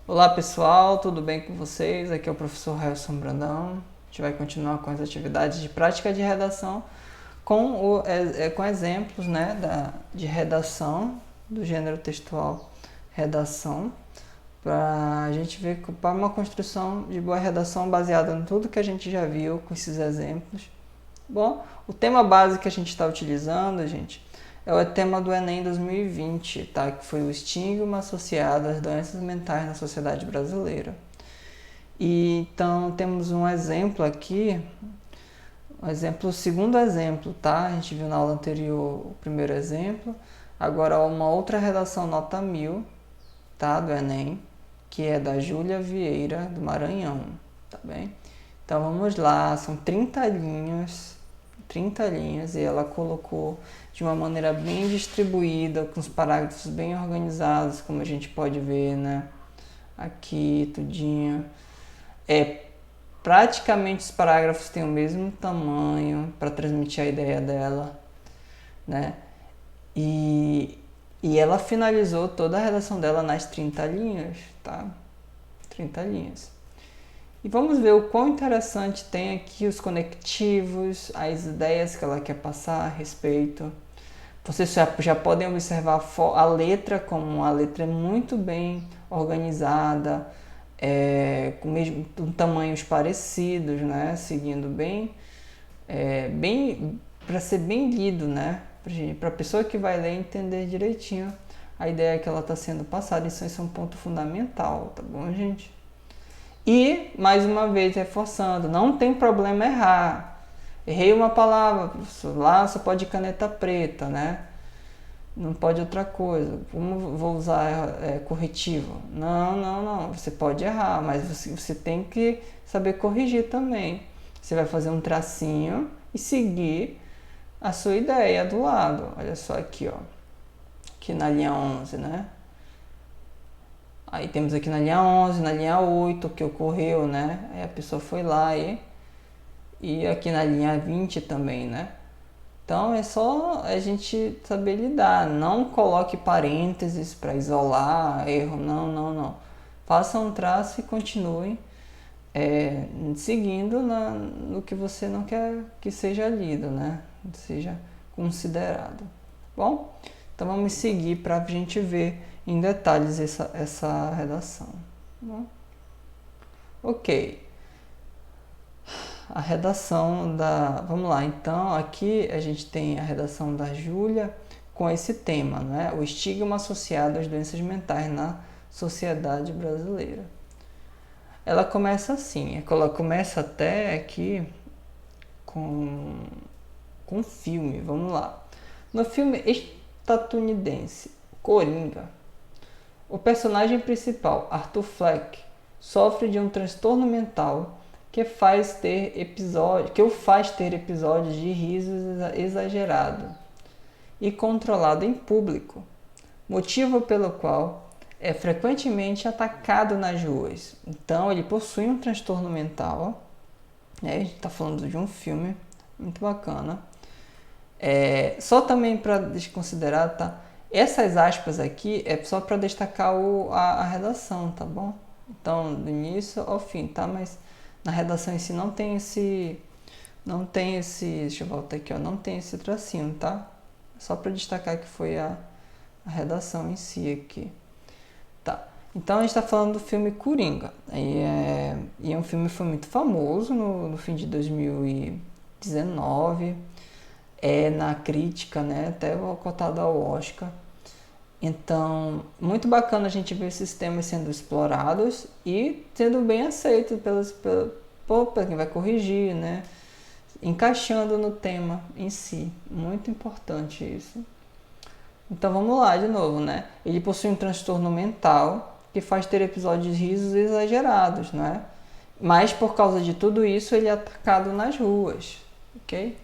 Olá pessoal, tudo bem com vocês? Aqui é o professor Helson Brandão. A gente vai continuar com as atividades de prática de redação com exemplos, né, de redação, do gênero textual redação, para a gente ver para uma construção de boa redação baseada em tudo que a gente já viu com esses exemplos. Bom, o tema base que a gente está utilizando, gente, é o tema do Enem 2020, tá? Que foi o estigma associado às doenças mentais na sociedade brasileira. E então temos um exemplo aqui, o segundo exemplo, tá? A gente viu na aula anterior o primeiro exemplo. Agora uma outra redação nota 1000, tá? Do Enem, que é da Júlia Vieira, do Maranhão, tá bem? Então vamos lá, são 30 linhas, e ela colocou de uma maneira bem distribuída, com os parágrafos bem organizados, como a gente pode ver, né? Aqui, tudinho. Praticamente os parágrafos têm o mesmo tamanho para transmitir a ideia dela, né? E ela finalizou toda a redação dela nas 30 linhas, tá? 30 linhas. E vamos ver o quão interessante tem aqui os conectivos, as ideias que ela quer passar a respeito. Vocês já podem observar a letra como uma letra muito bem organizada, com tamanhos parecidos, né? Seguindo bem para ser bem lido, né? Para a pessoa que vai ler entender direitinho a ideia que ela está sendo passada. Isso é um ponto fundamental, tá bom, gente? E, mais uma vez, reforçando, não tem problema errar. Errei uma palavra, professor, lá só pode caneta preta, né? Não pode outra coisa. Como vou usar corretivo? Não. Você pode errar, mas você tem que saber corrigir também. Você vai fazer um tracinho e seguir a sua ideia do lado. Olha só aqui, ó. Aqui na linha 11, né? Aí temos aqui na linha 11, na linha 8 que ocorreu, né? Aí a pessoa foi lá e aqui na linha 20 também, né? Então é só a gente saber lidar. Não coloque parênteses para isolar erro, não. Faça um traço e continue seguindo no que você não quer que seja lido, né? Seja considerado. Bom, então vamos seguir para a gente ver em detalhes essa redação. Bom, ok. A redação da... Vamos lá, então aqui a gente tem a redação da Júlia com esse tema, né? O estigma associado às doenças mentais na sociedade brasileira. Ela começa assim, ela começa até aqui com um filme, vamos lá. No filme estadunidense Coringa, o personagem principal, Arthur Fleck, sofre de um transtorno mental que o faz ter episódios de riso exagerado e controlado em público, motivo pelo qual é frequentemente atacado nas ruas. Então ele possui um transtorno mental, né? A gente está falando de um filme muito bacana. Só também para desconsiderar, tá? Essas aspas aqui é só para destacar a redação, tá bom? Então, do início ao fim, tá? Mas na redação em si não tem esse... Deixa eu voltar aqui, ó. Não tem esse tracinho, tá? Só para destacar que foi a redação em si aqui. Tá. Então a gente está falando do filme Coringa. E é um filme que foi muito famoso no fim de 2019. Na crítica, né? Até cotado ao Oscar. Então, muito bacana a gente ver esses temas sendo explorados e sendo bem aceitos por quem vai corrigir, né? Encaixando no tema em si. Muito importante isso. Então vamos lá de novo, né? Ele possui um transtorno mental que faz ter episódios de risos exagerados, né? Mas por causa de tudo isso ele é atacado nas ruas, ok?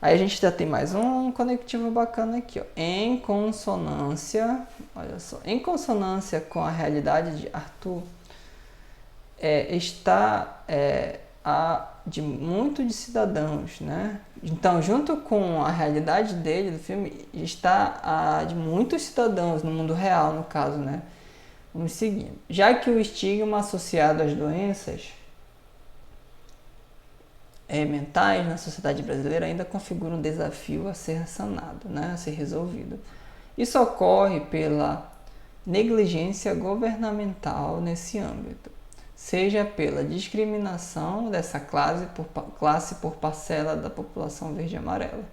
Aí a gente já tem mais um conectivo bacana aqui, ó. Em consonância, olha só, em consonância com a realidade de Arthur, está de muito de cidadãos, né? Então, junto com a realidade dele, do filme, está a de muitos cidadãos no mundo real, no caso, né? Vamos seguindo. Já que o estigma associado às doenças mentais na sociedade brasileira ainda configura um desafio a ser sanado, né, a ser resolvido. Isso ocorre pela negligência governamental nesse âmbito, seja pela discriminação dessa classe por parcela da população verde e amarela.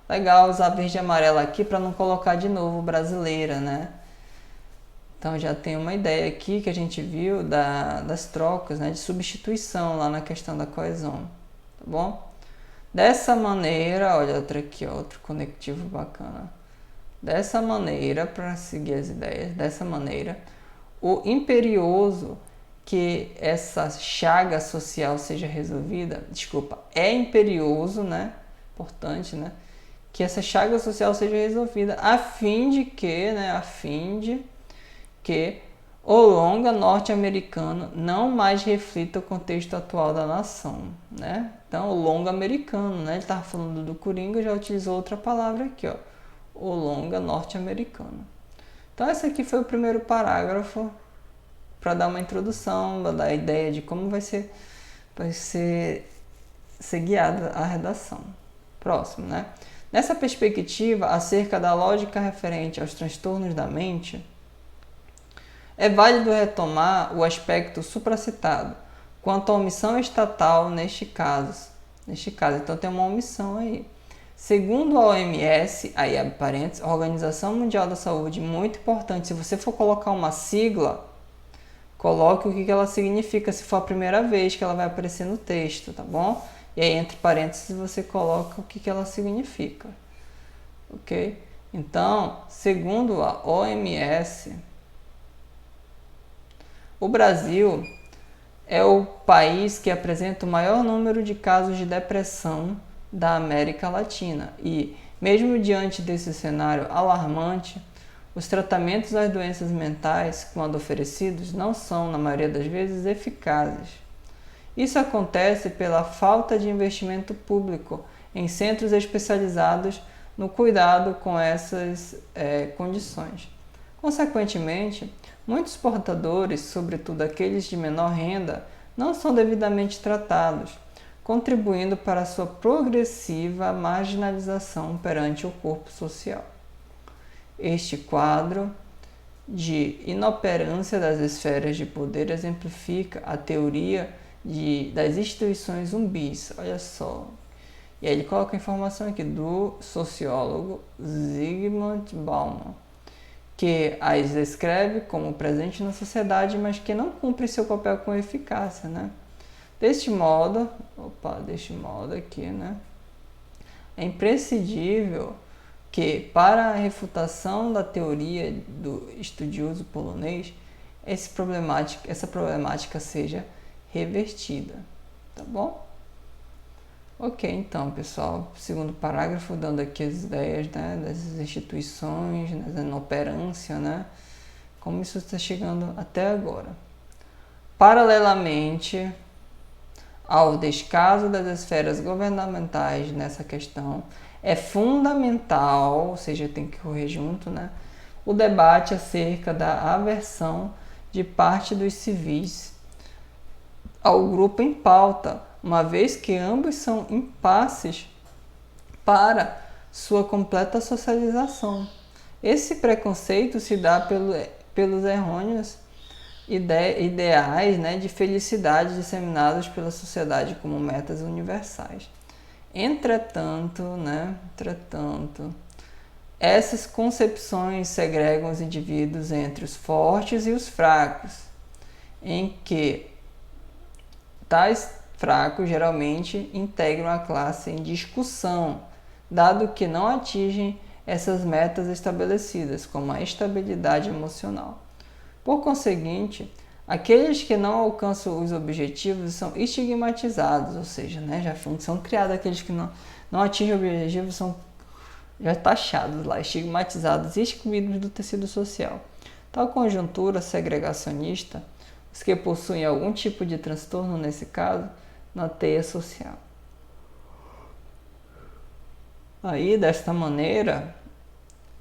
Legal usar verde e amarela aqui para não colocar de novo brasileira, né? Então já tem uma ideia aqui que a gente viu das trocas, né, de substituição lá na questão da coesão, tá bom? Dessa maneira, olha outra aqui, outro conectivo bacana. Dessa maneira, para seguir as ideias, dessa maneira, o imperioso que essa chaga social seja resolvida, é imperioso, né? Importante, né? Que essa chaga social seja resolvida a fim de que o longa norte-americano não mais reflita o contexto atual da nação, né? Então, o longa americano, né? Ele estava falando do Coringa, já utilizou outra palavra aqui, ó. O longa norte-americano. Então, esse aqui foi o primeiro parágrafo para dar uma introdução, para dar a ideia de como vai ser guiada a redação. Próximo, né? Nessa perspectiva, acerca da lógica referente aos transtornos da mente, é válido retomar o aspecto supracitado quanto à omissão estatal neste caso. Então tem uma omissão aí. Segundo a OMS, aí abre parênteses, Organização Mundial da Saúde, muito importante, se você for colocar uma sigla, coloque o que ela significa, se for a primeira vez que ela vai aparecer no texto, tá bom? E aí entre parênteses você coloca o que ela significa, ok? Então, segundo a OMS, o Brasil é o país que apresenta o maior número de casos de depressão da América Latina e, mesmo diante desse cenário alarmante, os tratamentos das doenças mentais, quando oferecidos, não são, na maioria das vezes, eficazes. Isso acontece pela falta de investimento público em centros especializados no cuidado com essas condições. Consequentemente, muitos portadores, sobretudo aqueles de menor renda, não são devidamente tratados, contribuindo para a sua progressiva marginalização perante o corpo social. Este quadro de inoperância das esferas de poder exemplifica a teoria das instituições zumbis. Olha só. E aí ele coloca a informação aqui do sociólogo Zygmunt Bauman, que as descreve como presente na sociedade, mas que não cumpre seu papel com eficácia, né? Deste modo aqui, né? É imprescindível que, para a refutação da teoria do estudioso polonês, essa problemática seja revertida, tá bom? Ok, então, pessoal, segundo parágrafo, dando aqui as ideias, né, das instituições, da inoperância, né, como isso está chegando até agora. Paralelamente ao descaso das esferas governamentais nessa questão, é fundamental, ou seja, tem que correr junto, né, o debate acerca da aversão de parte dos civis ao grupo em pauta, uma vez que ambos são impasses para sua completa socialização. Esse preconceito se dá pelos errôneos ideais, né, de felicidade disseminados pela sociedade como metas universais. Entretanto, essas concepções segregam os indivíduos entre os fortes e os fracos, em que tais fracos geralmente integram a classe em discussão, dado que não atingem essas metas estabelecidas, como a estabilidade emocional. Por conseguinte, aqueles que não alcançam os objetivos são estigmatizados, ou seja, né, já são criados aqueles que não atingem objetivos, são já taxados lá, estigmatizados e excluídos do tecido social. Tal conjuntura segregacionista, os que possuem algum tipo de transtorno, nesse caso, na teia social. Aí, desta maneira,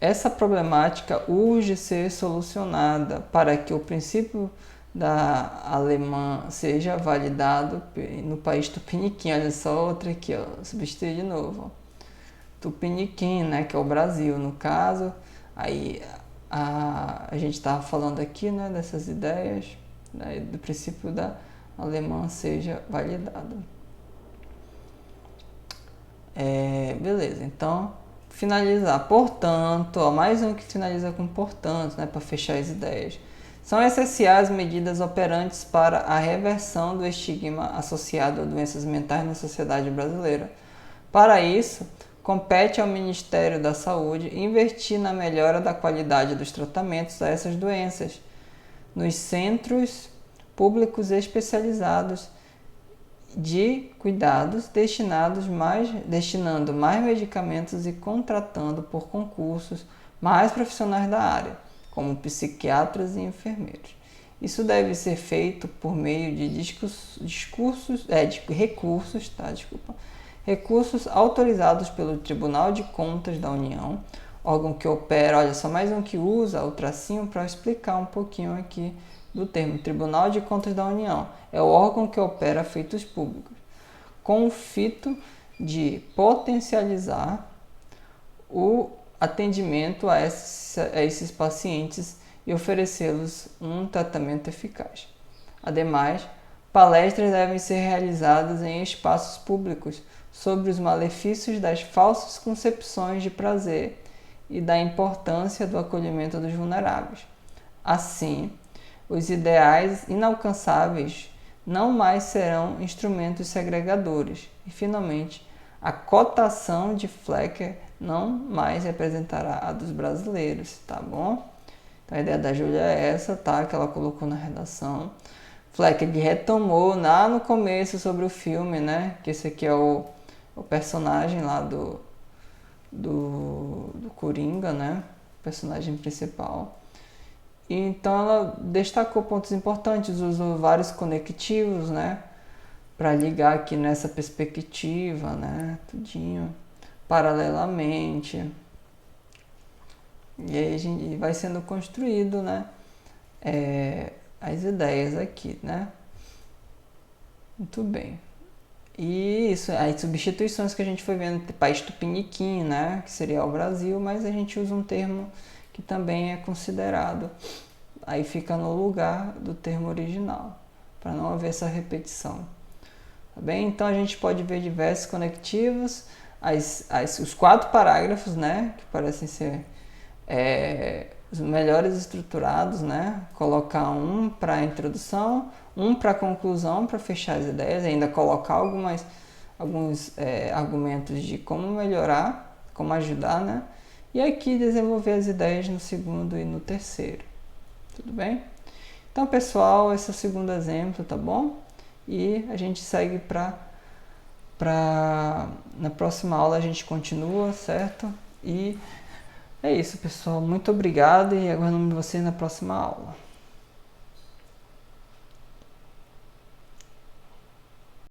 essa problemática urge ser solucionada para que o princípio da alemã seja validado no país tupiniquim. Olha só outra aqui, ó, substituir de novo. Tupiniquim, né, que é o Brasil, no caso. Aí a gente estava falando aqui, né, dessas ideias, né, do princípio da alemã seja validado. Beleza, então finalizar. Portanto, ó, mais um que finaliza com portanto, né, para fechar as ideias. São essenciais medidas operantes para a reversão do estigma associado a doenças mentais na sociedade brasileira. Para isso, compete ao Ministério da Saúde investir na melhora da qualidade dos tratamentos a essas doenças, nos centros públicos especializados de cuidados, destinando mais medicamentos e contratando por concursos mais profissionais da área, como psiquiatras e enfermeiros. Isso deve ser feito por meio de recursos autorizados pelo Tribunal de Contas da União, órgão que opera, olha só mais um que usa o tracinho para explicar um pouquinho aqui do termo Tribunal de Contas da União. É o órgão que opera feitos públicos, com o fito de potencializar o atendimento a esses pacientes e oferecê-los um tratamento eficaz. Ademais, palestras devem ser realizadas em espaços públicos sobre os malefícios das falsas concepções de prazer e da importância do acolhimento dos vulneráveis. Assim, os ideais inalcançáveis não mais serão instrumentos segregadores. E, finalmente, a cotação de Flecker não mais representará a dos brasileiros, tá bom? Então, a ideia da Júlia é essa, tá? Que ela colocou na redação. Flecker retomou lá no começo sobre o filme, né? Que esse aqui é o personagem lá do Coringa, né? O personagem principal. Então ela destacou pontos importantes, usou vários conectivos, né, para ligar aqui nessa perspectiva, né, tudinho, paralelamente. E aí a gente vai sendo construído, né, as ideias aqui, né. Muito bem. E isso, as substituições que a gente foi vendo, país tupiniquim, né, que seria o Brasil, mas a gente usa um termo que também é considerado, aí fica no lugar do termo original, para não haver essa repetição. Tá bem? Então a gente pode ver diversos conectivos, os 4 parágrafos, né, que parecem ser os melhores estruturados, né, colocar um para a introdução, um para a conclusão, para fechar as ideias, ainda colocar alguns argumentos de como melhorar, como ajudar, né, e aqui desenvolver as ideias no segundo e no terceiro. Tudo bem? Então, pessoal, esse é o segundo exemplo, tá bom? E a gente segue na próxima aula a gente continua, certo? E é isso, pessoal. Muito obrigado e aguardo vocês na próxima aula.